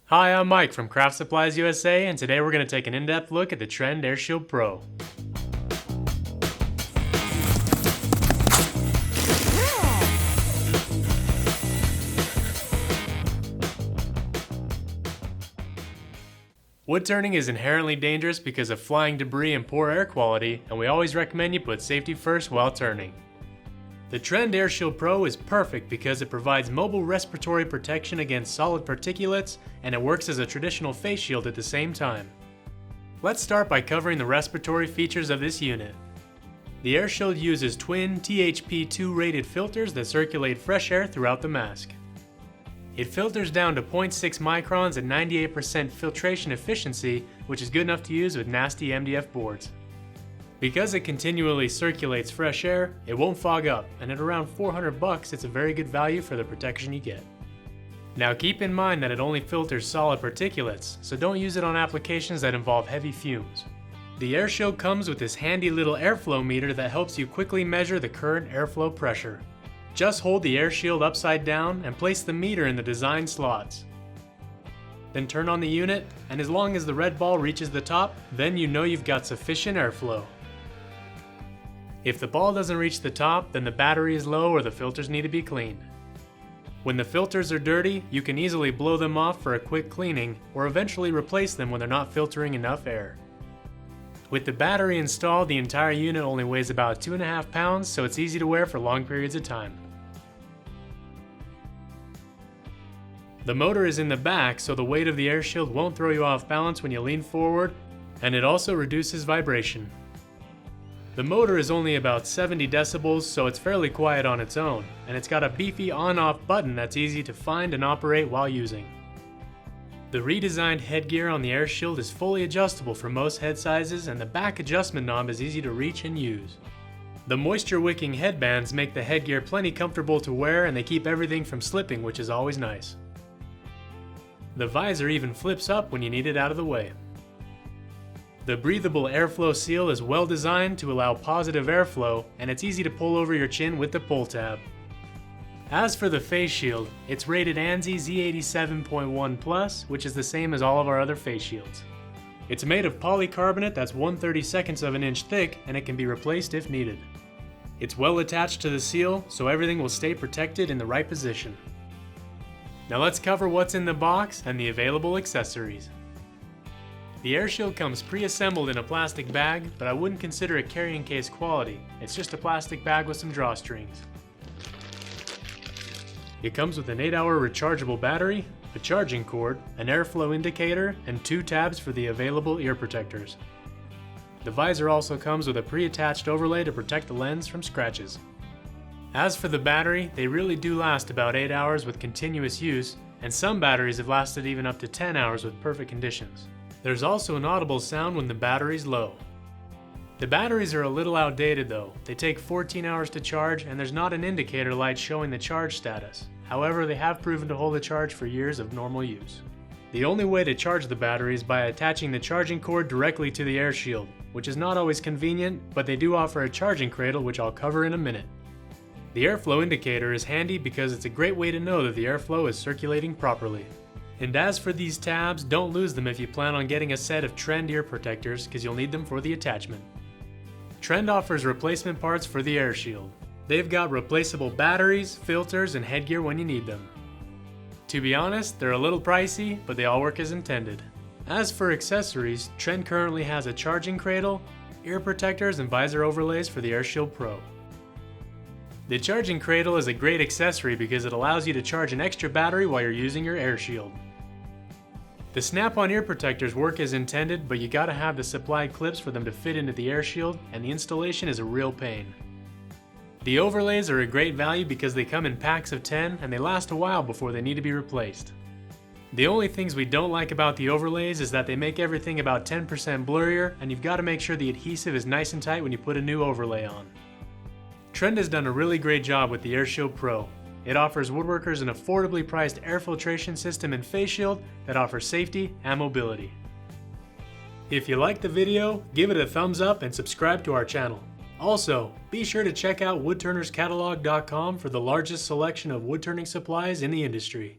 Hi, I'm Mike from Craft Supplies USA, and today we're going to take an in-depth look at the Trend Airshield Pro. Wood turning is inherently dangerous because of flying debris and poor air quality, and we always recommend you put safety first while turning. The Trend Airshield Pro is perfect because it provides mobile respiratory protection against solid particulates, and it works as a traditional face shield at the same time. Let's start by covering the respiratory features of this unit. The Airshield uses twin THP2 rated filters that circulate fresh air throughout the mask. It filters down to 0.6 microns at 98% filtration efficiency, which is good enough to use with nasty MDF boards. Because it continually circulates fresh air, it won't fog up, and at around $400 it's a very good value for the protection you get. Now keep in mind that it only filters solid particulates, so don't use it on applications that involve heavy fumes. The Airshield comes with this handy little airflow meter that helps you quickly measure the current airflow pressure. Just hold the Airshield upside down and place the meter in the design slots. Then turn on the unit, and as long as the red ball reaches the top, then you know you've got sufficient airflow. If the ball doesn't reach the top, then the battery is low or the filters need to be cleaned. When the filters are dirty, you can easily blow them off for a quick cleaning, or eventually replace them when they're not filtering enough air. With the battery installed, the entire unit only weighs about 2.5 pounds, so it's easy to wear for long periods of time. The motor is in the back, so the weight of the Airshield won't throw you off balance when you lean forward, and it also reduces vibration. The motor is only about 70 decibels, so it's fairly quiet on its own, and it's got a beefy on-off button that's easy to find and operate while using. The redesigned headgear on the Airshield is fully adjustable for most head sizes, and the back adjustment knob is easy to reach and use. The moisture-wicking headbands make the headgear plenty comfortable to wear, and they keep everything from slipping, which is always nice. The visor even flips up when you need it out of the way. The breathable airflow seal is well designed to allow positive airflow, and it's easy to pull over your chin with the pull tab. As for the face shield, it's rated ANSI Z87.1+, which is the same as all of our other face shields. It's made of polycarbonate that's 1/32 of an inch thick, and it can be replaced if needed. It's well attached to the seal, so everything will stay protected in the right position. Now let's cover what's in the box and the available accessories. The Airshield comes pre-assembled in a plastic bag, but I wouldn't consider it carrying case quality. It's just a plastic bag with some drawstrings. It comes with an 8-hour rechargeable battery, a charging cord, an airflow indicator, and 2 tabs for the available ear protectors. The visor also comes with a pre-attached overlay to protect the lens from scratches. As for the battery, they really do last about 8 hours with continuous use, and some batteries have lasted even up to 10 hours with perfect conditions. There's also an audible sound when the battery's low. The batteries are a little outdated though. They take 14 hours to charge, and there's not an indicator light showing the charge status. However, they have proven to hold a charge for years of normal use. The only way to charge the battery is by attaching the charging cord directly to the Airshield, which is not always convenient, but they do offer a charging cradle, which I'll cover in a minute. The airflow indicator is handy because it's a great way to know that the airflow is circulating properly. And as for these tabs, don't lose them if you plan on getting a set of Trend ear protectors, because you'll need them for the attachment. Trend offers replacement parts for the Airshield. They've got replaceable batteries, filters, and headgear when you need them. To be honest, they're a little pricey, but they all work as intended. As for accessories, Trend currently has a charging cradle, ear protectors, and visor overlays for the Airshield Pro. The charging cradle is a great accessory because it allows you to charge an extra battery while you're using your Airshield. The snap-on ear protectors work as intended, but you gotta have the supplied clips for them to fit into the Airshield, and the installation is a real pain. The overlays are a great value because they come in packs of 10 and they last a while before they need to be replaced. The only things we don't like about the overlays is that they make everything about 10% blurrier, and you've got to make sure the adhesive is nice and tight when you put a new overlay on. Trend has done a really great job with the Airshield Pro. It offers woodworkers an affordably priced air filtration system and face shield that offers safety and mobility. If you liked the video, give it a thumbs up and subscribe to our channel. Also, be sure to check out woodturnerscatalog.com for the largest selection of woodturning supplies in the industry.